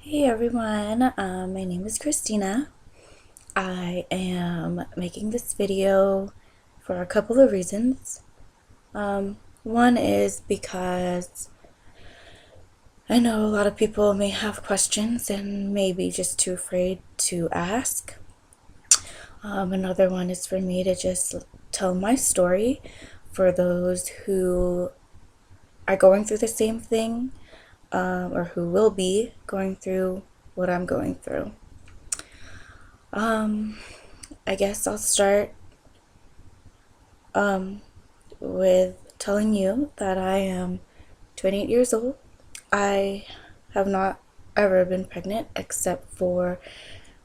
Hey everyone, my name is Christina. I am making this video for a couple of reasons. One is because I know a lot of people may have questions and may be just too afraid to ask. Another one is for me to just tell my story for those who are going through the same thing or who will be going through what I'm going through. I guess I'll start with telling you that I am 28 years old. I have not ever been pregnant except for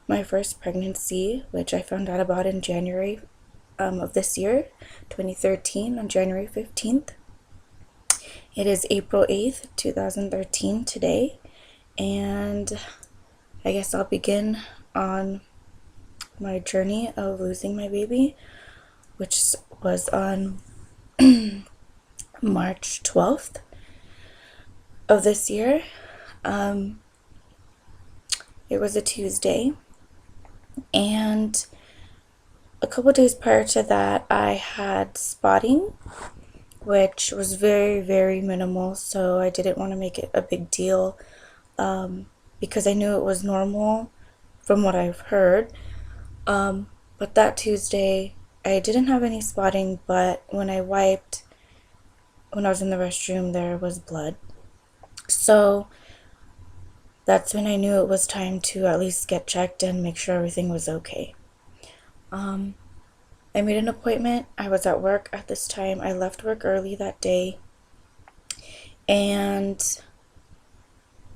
my first pregnancy, which I found out about in January of this year, 2013, on January 15th. It is April 8th, 2013 today, and I guess I'll begin on my journey of losing my baby, which was on March 12th of this year. It was a Tuesday, and a couple days prior to that I had spotting, which was very, very minimal, so I didn't want to make it a big deal because I knew it was normal from what I've heard. But that Tuesday I didn't have any spotting, but when I wiped, when I was in the restroom, there was blood. So that's when I knew it was time to at least get checked and make sure everything was okay. I made an appointment. I was at work at this time. I left work early that day, and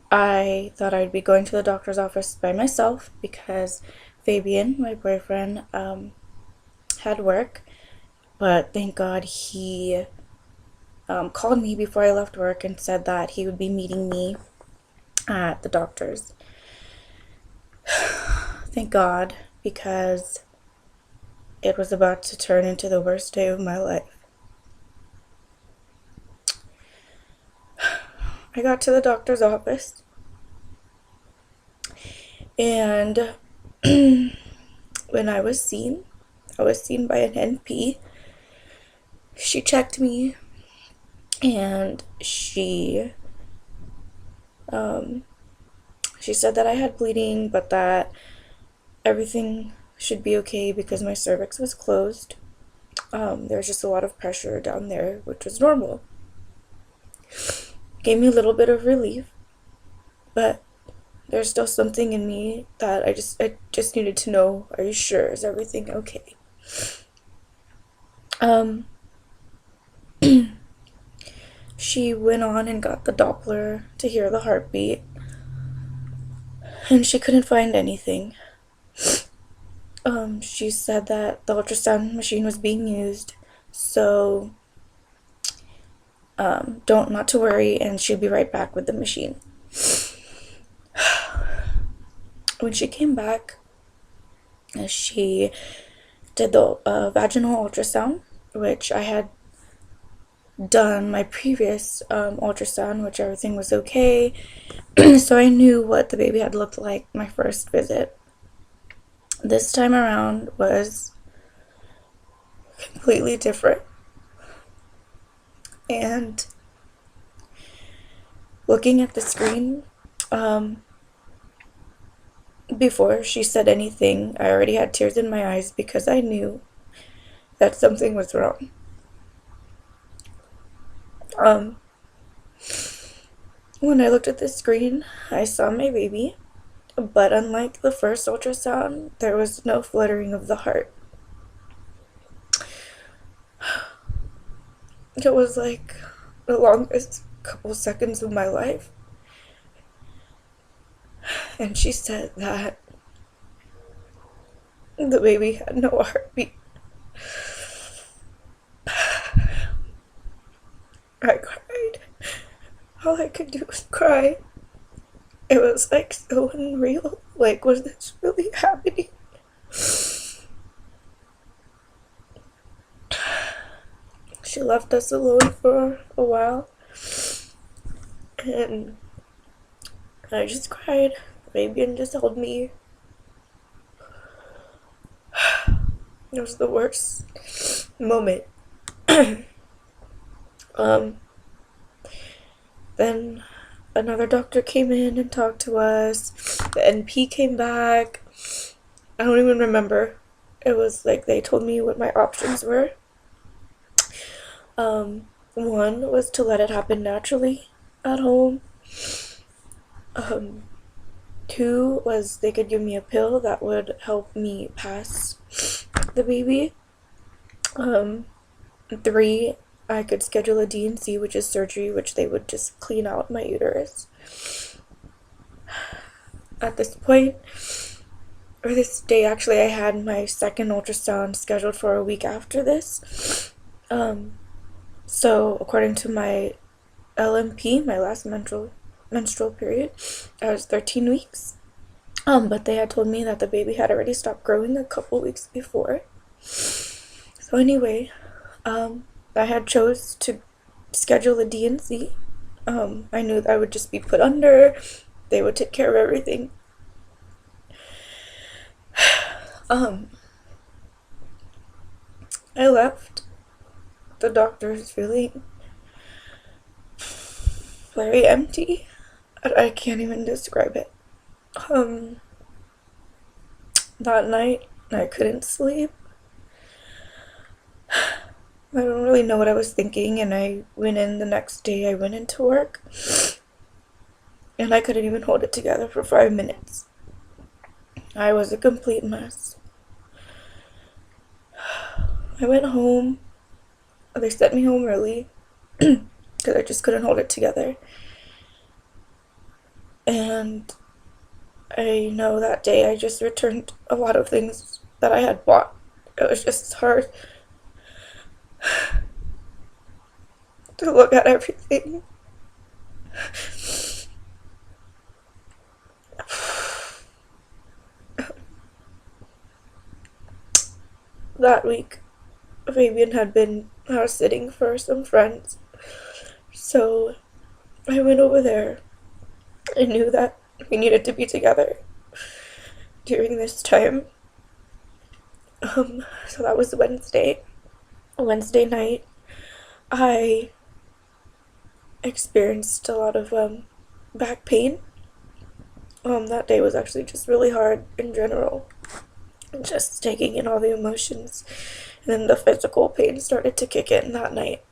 I thought I'd be going to the doctor's office by myself because Fabian, my boyfriend, had work, but thank God he called me before I left work and said that he would be meeting me at the doctor's. Thank God, because it was about to turn into the worst day of my life. I got to the doctor's office, and when I was seen by an NP. She checked me, and she said that I had bleeding, but that everything should be okay because my cervix was closed. There was just a lot of pressure down there, which was normal. Gave me a little bit of relief, but there's still something in me that I just needed to know, are you sure? Is everything okay? She went on and got the Doppler to hear the heartbeat, and she couldn't find anything. She said that the ultrasound machine was being used, so not to worry, and she'll be right back with the machine. When she came back, she did the vaginal ultrasound, which I had done my previous ultrasound, which everything was okay. So I knew what the baby had looked like my first visit. This time around was completely different. And looking at the screen, before she said anything, I already had tears in my eyes because I knew that something was wrong. When I looked at the screen, I saw my baby, but unlike the first ultrasound, there was no fluttering of the heart. It was like the longest couple seconds of my life. And she said that the baby had no heartbeat. I cried. All I could do was cry. It was like so unreal. Like, was this really happening? She left us alone for a while, and I just cried. Fabian just held me. It was the worst moment. um, then another doctor came in and talked to us. The NP came back. I don't even remember. It was like they told me what my options were. One was to let it happen naturally at home. Um, Two was they could give me a pill that would help me pass the baby. Um, Three, I could schedule a D&C, which is surgery, which they would just clean out my uterus. At this point, or this day actually, I had my second ultrasound scheduled for a week after this. So according to my LMP, my last menstrual period, I was 13 weeks. But they had told me that the baby had already stopped growing a couple weeks before. So anyway, I had chose to schedule a D&C. I knew that I would just be put under. They would take care of everything. I left. The doctor's feeling very empty. I can't even describe it. That night, I couldn't sleep. I don't really know what I was thinking, and I went in the next day. I went into work, and I couldn't even hold it together for 5 minutes. I was a complete mess. I went home. They sent me home early because I just couldn't hold it together. And I know that day I just returned a lot of things that I had bought. It was just hard to look at everything. That week, Fabian had been house sitting for some friends, so I went over there. I knew that we needed to be together during this time. So that was Wednesday. Wednesday night, I experienced a lot of back pain. That day was actually just really hard in general. Just taking in all the emotions. And then the physical pain started to kick in that night.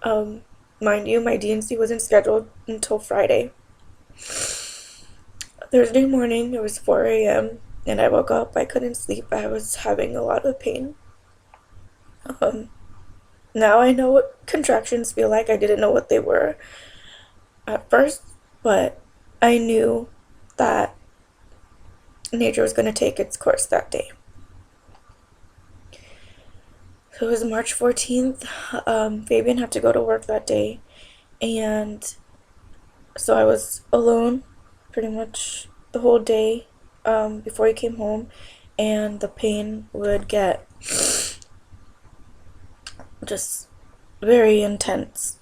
Mind you, my D&C wasn't scheduled until Friday. Thursday morning, it was 4 a.m. and I woke up. I couldn't sleep. I was having a lot of pain. Now I know what contractions feel like. I didn't know what they were at first, but I knew that nature was going to take its course that day. So it was March 14th. Fabian had to go to work that day, and so I was alone pretty much the whole day before he came home, and the pain would get just very intense.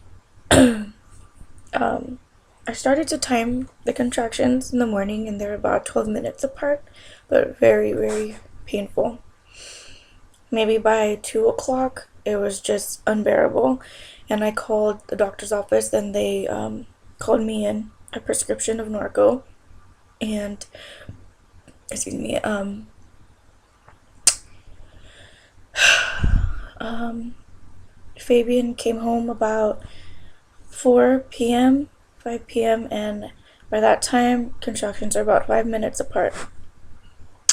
I started to time the contractions in the morning, and they're about 12 minutes apart, but very, very painful. Maybe by 2 o'clock, it was just unbearable, and I called the doctor's office, and they called me in a prescription of Norco, and, excuse me, Fabian came home about 4 p.m., 5 p.m., and by that time, contractions are about 5 minutes apart.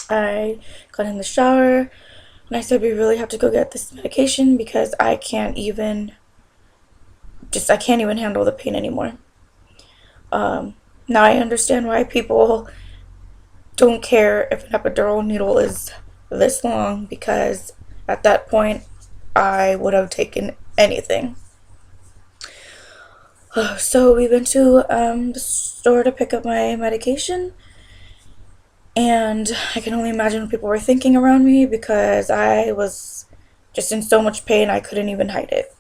I got in the shower, and I said, we really have to go get this medication because I can't even handle the pain anymore. Now I understand why people don't care if an epidural needle is this long, because at that point, I would have taken anything. So we went to the store to pick up my medication, and I can only imagine what people were thinking around me because I was just in so much pain I couldn't even hide it.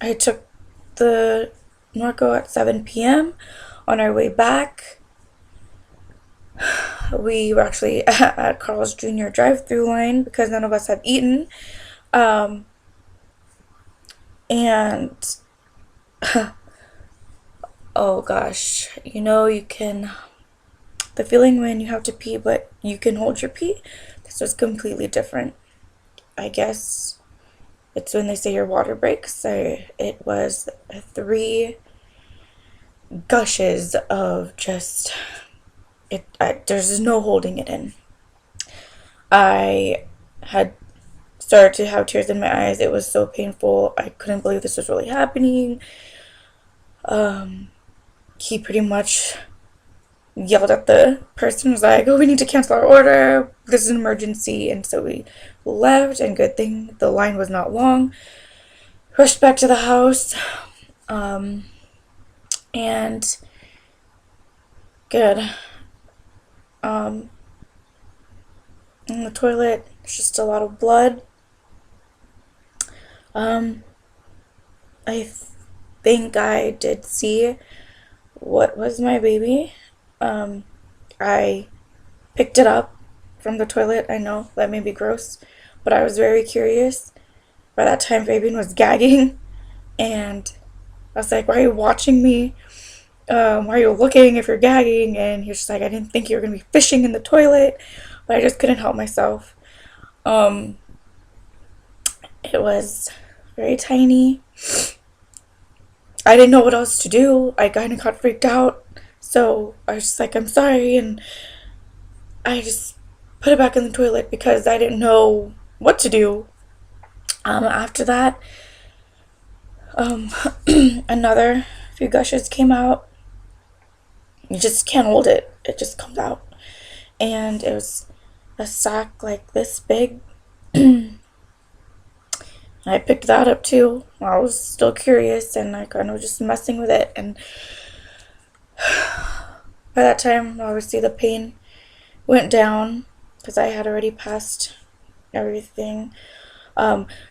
I took the Norco at 7 p.m. On our way back, we were actually at Carl's Jr. drive-through line because none of us had eaten. Um, and oh gosh, you can, the feeling when you have to pee but you can hold your pee, this was completely different. I guess it's when they say your water breaks. So it was 3 gushes of just there's no holding it in. I had started to have tears in my eyes. It was so painful. I couldn't believe this was really happening. He pretty much yelled at the person, was like, oh, we need to cancel our order, this is an emergency. And so we left, and good thing the line was not long. Rushed back to the house, and good. In the toilet, there's just a lot of blood. I think I did see what was my baby. I picked it up from the toilet. I know that may be gross, but I was very curious. By that time, Fabian was gagging, and I was like, why are you watching me? Why are you looking if you're gagging? And he was just like, I didn't think you were going to be fishing in the toilet, but I just couldn't help myself. It was very tiny. I didn't know what else to do. I kind of got freaked out. So I was just like, I'm sorry. And I just put it back in the toilet because I didn't know what to do. After that, another few gushes came out. You just can't hold it. It just comes out. And it was a sack like this big. I picked that up too. I was still curious, and I kind of just messing with it. And by that time, obviously the pain went down because I had already passed everything.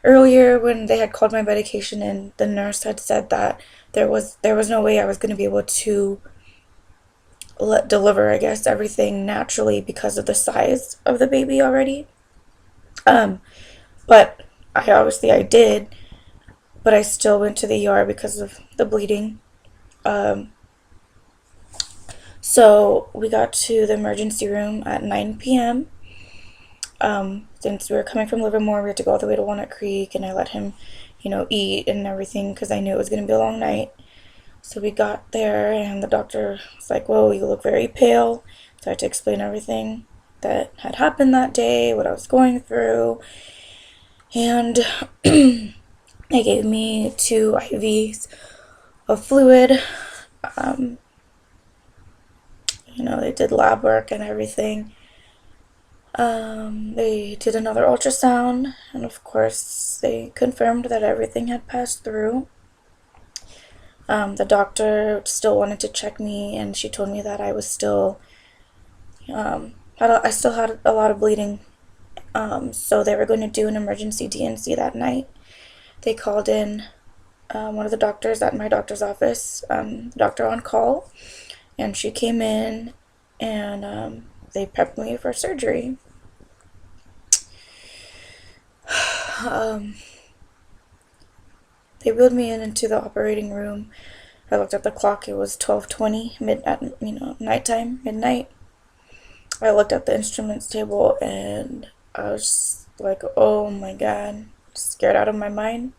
Earlier, when they had called my medication in, the nurse had said that there was no way I was going to be able to deliver, I guess, everything naturally because of the size of the baby already. But I did, but I still went to the ER because of the bleeding. So we got to the emergency room at 9 p.m. Since we were coming from Livermore, we had to go all the way to Walnut Creek, and I let him, eat and everything because I knew it was going to be a long night. So we got there, and the doctor was like, whoa, you look very pale. So I had to explain everything that had happened that day, what I was going through. And they gave me 2 IVs of fluid. They did lab work and everything. They did another ultrasound, and of course, they confirmed that everything had passed through. The doctor still wanted to check me, and she told me that I was still, I still had a lot of bleeding. So they were going to do an emergency DNC that night. They called in one of the doctors at my doctor's office, doctor on call, and she came in, and they prepped me for surgery. They wheeled me into the operating room. I looked at the clock. It was 12:20, nighttime, midnight. I looked at the instruments table, and I was like, oh my god, scared out of my mind.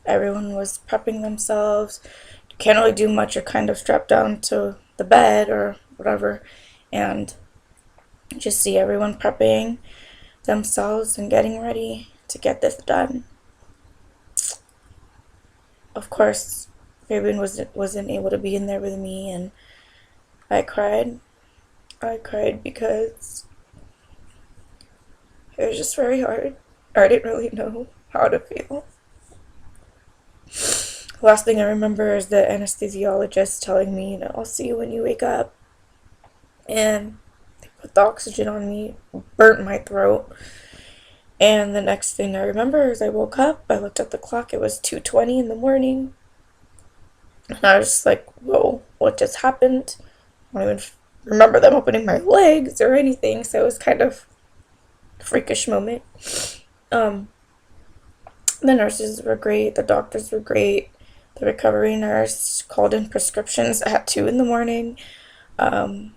Everyone was prepping themselves. You can't really do much. You're kind of strapped down to the bed or whatever, and just see everyone prepping themselves and getting ready to get this done. Of course, Fabian wasn't able to be in there with me, and I cried. I cried because it was just very hard. I didn't really know how to feel. The last thing I remember is the anesthesiologist telling me, I'll see you when you wake up. And they put the oxygen on me, burnt my throat. And the next thing I remember is I woke up, I looked at the clock, it was 2:20 in the morning. And I was just like, whoa, what just happened? I don't even remember them opening my legs or anything, so it was kind of a freakish moment. Um, the nurses were great, the doctors were great. The recovery nurse called in prescriptions at 2 in the morning. Um,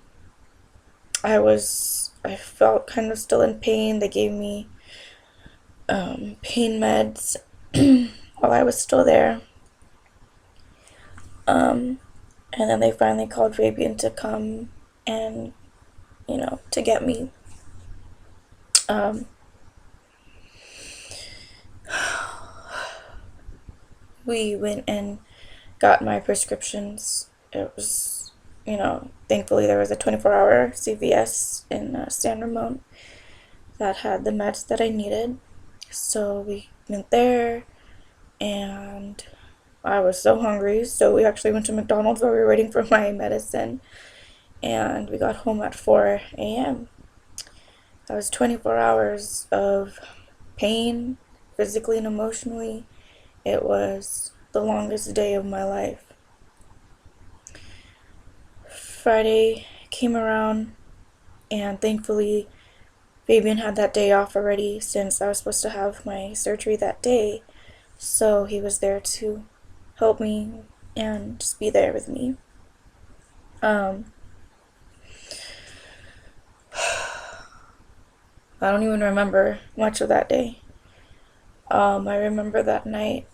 I felt kind of still in pain. They gave me pain meds while I was still there. Um, and then they finally called Fabian to come and, to get me. Um, we went and got my prescriptions. It was, thankfully there was a 24-hour CVS in San Ramon that had the meds that I needed. So we went there, and I was so hungry, so we actually went to McDonald's while we were waiting for my medicine, and we got home at 4 a.m. That was 24 hours of pain, physically and emotionally. It was the longest day of my life. Friday came around, and thankfully Fabian had that day off already since I was supposed to have my surgery that day. So he was there to help me and just be there with me. I don't even remember much of that day. I remember that night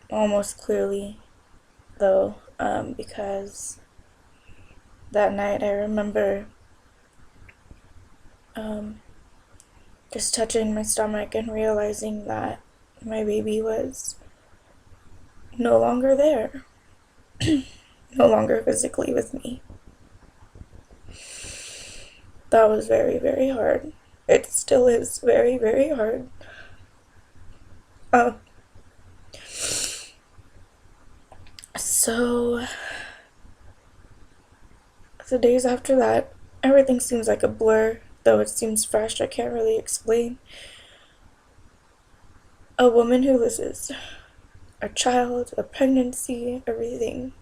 almost clearly, though, because that night I remember um, just touching my stomach and realizing that my baby was no longer there, no longer physically with me. That was very, very hard. It still is very, very hard. Um, so, the days after that, everything seems like a blur, though it seems fresh. I can't really explain. A woman who loses a child, a pregnancy, everything.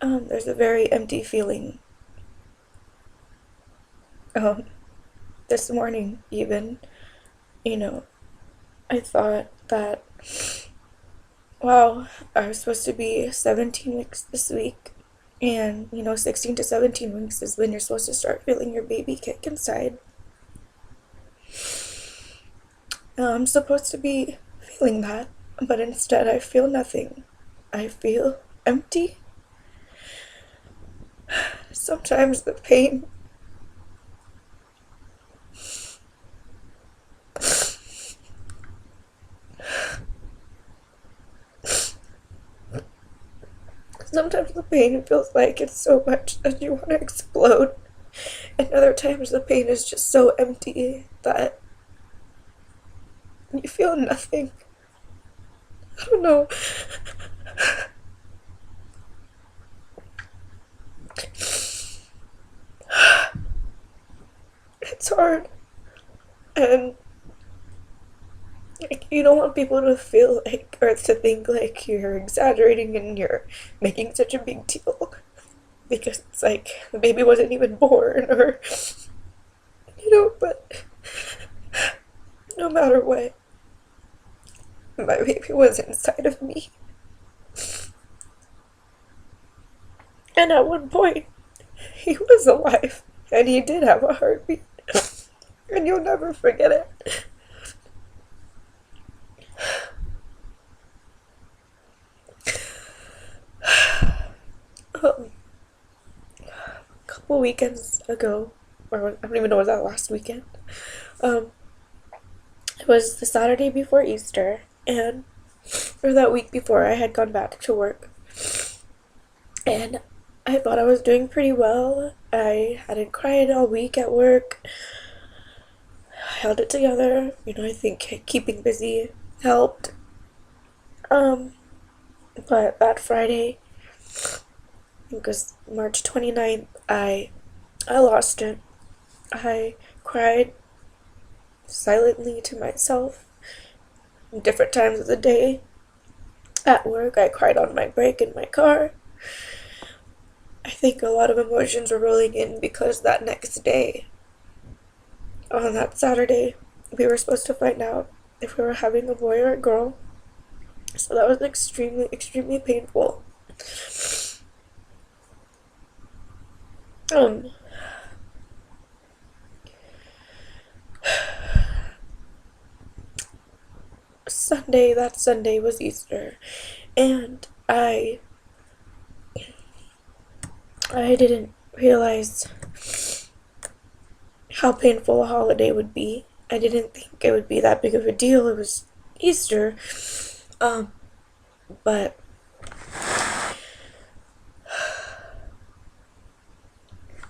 There's a very empty feeling. Um, this morning, even, you know, I thought that, wow, I was supposed to be 17 weeks this week. And, 16 to 17 weeks is when you're supposed to start feeling your baby kick inside. I'm supposed to be feeling that, but instead I feel nothing. I feel empty. Sometimes the pain Sometimes the pain feels like it's so much that you want to explode. And other times the pain is just so empty that you feel nothing. I don't know. It's hard. And you don't want people to feel like, or to think like you're exaggerating and you're making such a big deal. Because it's like the baby wasn't even born, or, but no matter what, my baby was inside of me. And at one point, he was alive, and he did have a heartbeat. And you'll never forget it. A couple weekends ago, or I don't even know, was that last weekend? Um, it was the Saturday before Easter, or that week before, I had gone back to work. And I thought I was doing pretty well. I hadn't cried all week at work. I held it together. I think keeping busy helped. But that Friday, it was March 29th, I lost it. I cried silently to myself different times of the day. At work, I cried on my break in my car. I think a lot of emotions were rolling in because that next day, on that Saturday, we were supposed to find out if we were having a boy or a girl. So that was extremely, extremely painful. Um, that Sunday was Easter, and I didn't realize how painful a holiday would be. I didn't think it would be that big of a deal. It was Easter, um, but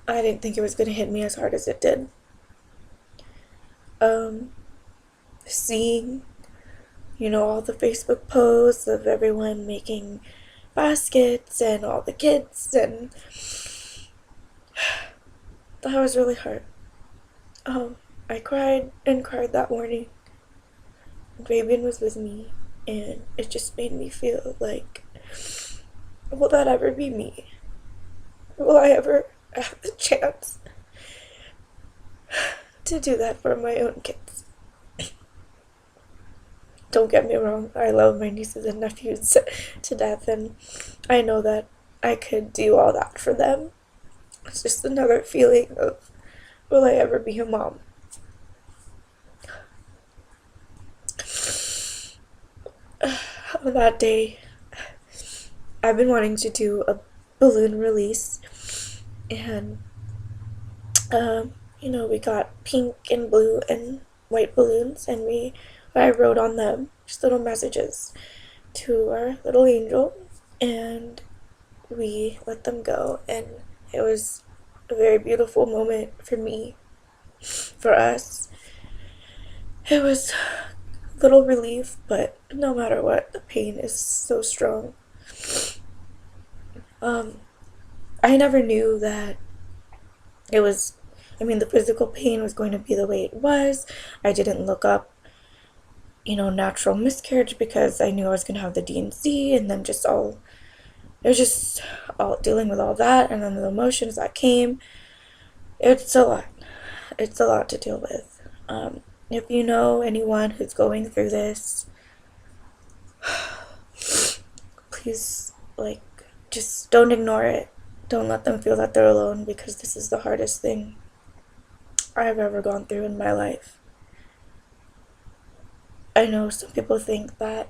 I didn't think it was gonna hit me as hard as it did. Um, Seeing, all the Facebook posts of everyone making baskets and all the kids, and that was really hard. I cried and cried that morning. Fabian was with me, and it just made me feel like, will that ever be me? Will I ever have the chance to do that for my own kids? Don't get me wrong, I love my nieces and nephews to death, and I know that I could do all that for them. It's just another feeling of, will I ever be a mom? On that day, I've been wanting to do a balloon release, and we got pink and blue and white balloons, and I wrote on them just little messages to our little angel, and we let them go, and it was a very beautiful moment for me, for us. It was a little relief, but no matter what, the pain is so strong. I never knew that it was, the physical pain was going to be the way it was. I didn't look up, natural miscarriage, because I knew I was going to have the D&C, and then it was just all dealing with all that, and then the emotions that came. It's a lot. It's a lot to deal with. If you know anyone who's going through this, please, just don't ignore it. Don't let them feel that they're alone, because this is the hardest thing I've ever gone through in my life. I know some people think that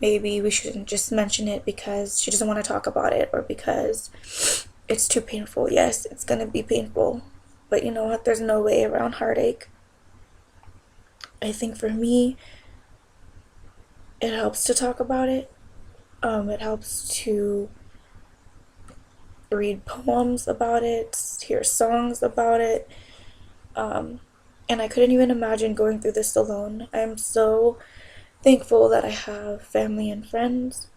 maybe we shouldn't just mention it because she doesn't want to talk about it, or because it's too painful. Yes, it's going to be painful, but you know what? There's no way around heartache. I think for me, it helps to talk about it. It helps to read poems about it, hear songs about it. And I couldn't even imagine going through this alone. I'm so thankful that I have family and friends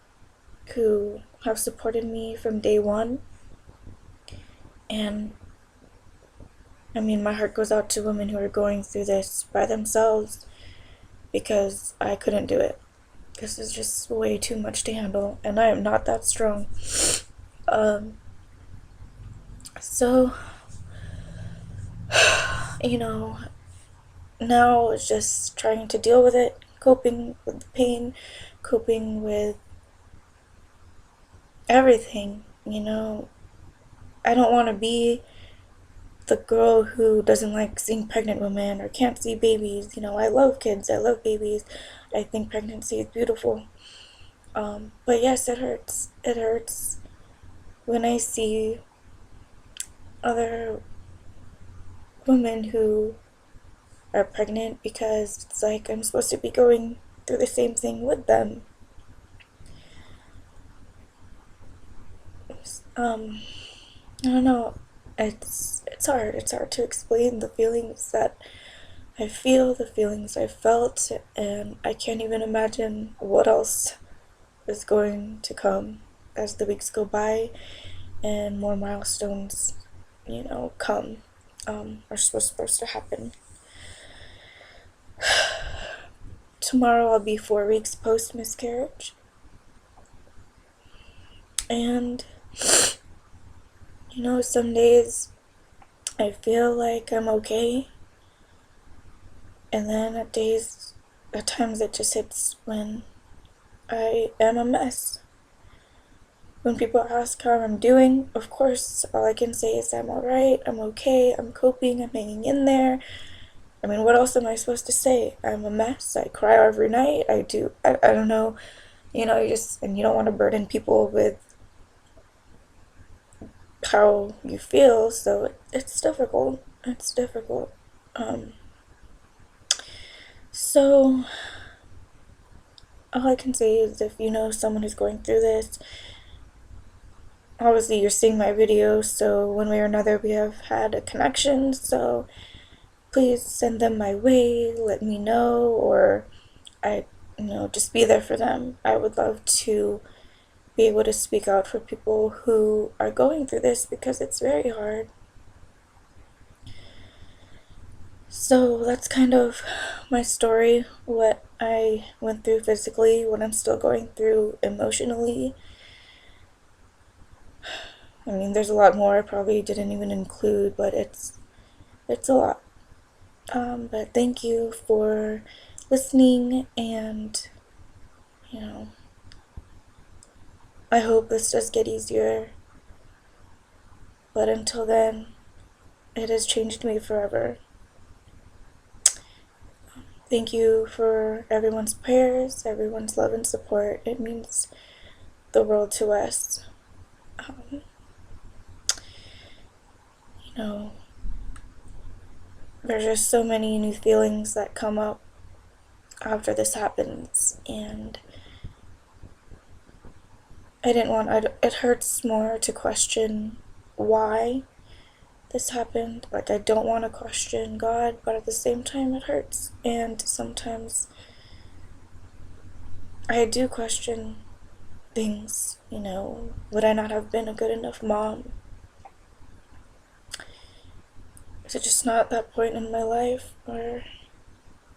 who have supported me from day one. And my heart goes out to women who are going through this by themselves, because I couldn't do it. This is just way too much to handle, and I am not that strong. So, now it's just trying to deal with it, coping with the pain, coping with everything. I don't want to be the girl who doesn't like seeing pregnant women or can't see babies. I love kids, I love babies. I think pregnancy is beautiful. But yes, it hurts. It hurts when I see other women who are pregnant, because it's like I'm supposed to be going through the same thing with them. I don't know. It's hard. It's hard to explain the feelings that I feel, the feelings I felt, and I can't even imagine what else is going to come as the weeks go by and more milestones, come, are supposed to happen. Tomorrow I'll be 4 weeks post miscarriage, And, some days I feel like I'm okay, and then at times it just hits when I am a mess. When people ask how I'm doing, of course, all I can say is I'm alright, I'm okay, I'm coping, I'm hanging in there. I mean, what else am I supposed to say? I'm a mess, I cry every night, I don't know. And you don't want to burden people with how you feel, so it's difficult. It's difficult. So, all I can say is if you know someone who's going through this, obviously you're seeing my videos, so one way or another we have had a connection, so please send them my way, let me know, or I, just be there for them. I would love to be able to speak out for people who are going through this because it's very hard. So that's kind of my story, what I went through physically, what I'm still going through emotionally. I mean, there's a lot more I probably didn't even include, but it's a lot. But thank you for listening, and you know, I hope this does get easier. But until then, it has changed me forever. Thank you for everyone's prayers, everyone's love and support. It means the world to us. Um, you know, there's just so many new feelings that come up after this happens, and it hurts more to question why this happened. Like, I don't want to question God, but at the same time, it hurts. And sometimes I do question things, would I not have been a good enough mom? Is it just not that point in my life where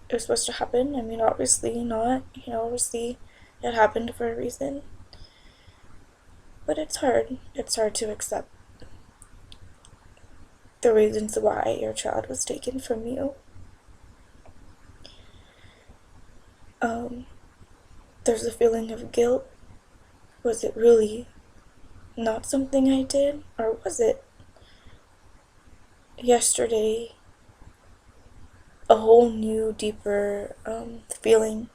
it was supposed to happen? I mean, obviously not. Obviously it happened for a reason. But it's hard. It's hard to accept the reasons why your child was taken from you. There's a feeling of guilt. Was it really not something I did? Or was it? Yesterday, a whole new, deeper feeling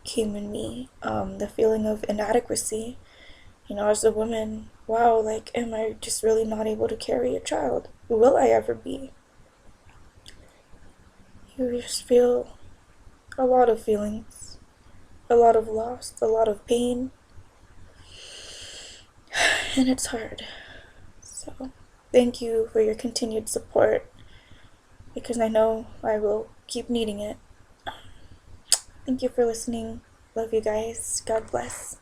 came in me. The feeling of inadequacy. As a woman, wow, like, am I just really not able to carry a child? Will I ever be? You just feel a lot of feelings, a lot of loss, a lot of pain, and it's hard. So, thank you for your continued support, because I know I will keep needing it. Thank you for listening. Love you guys. God bless.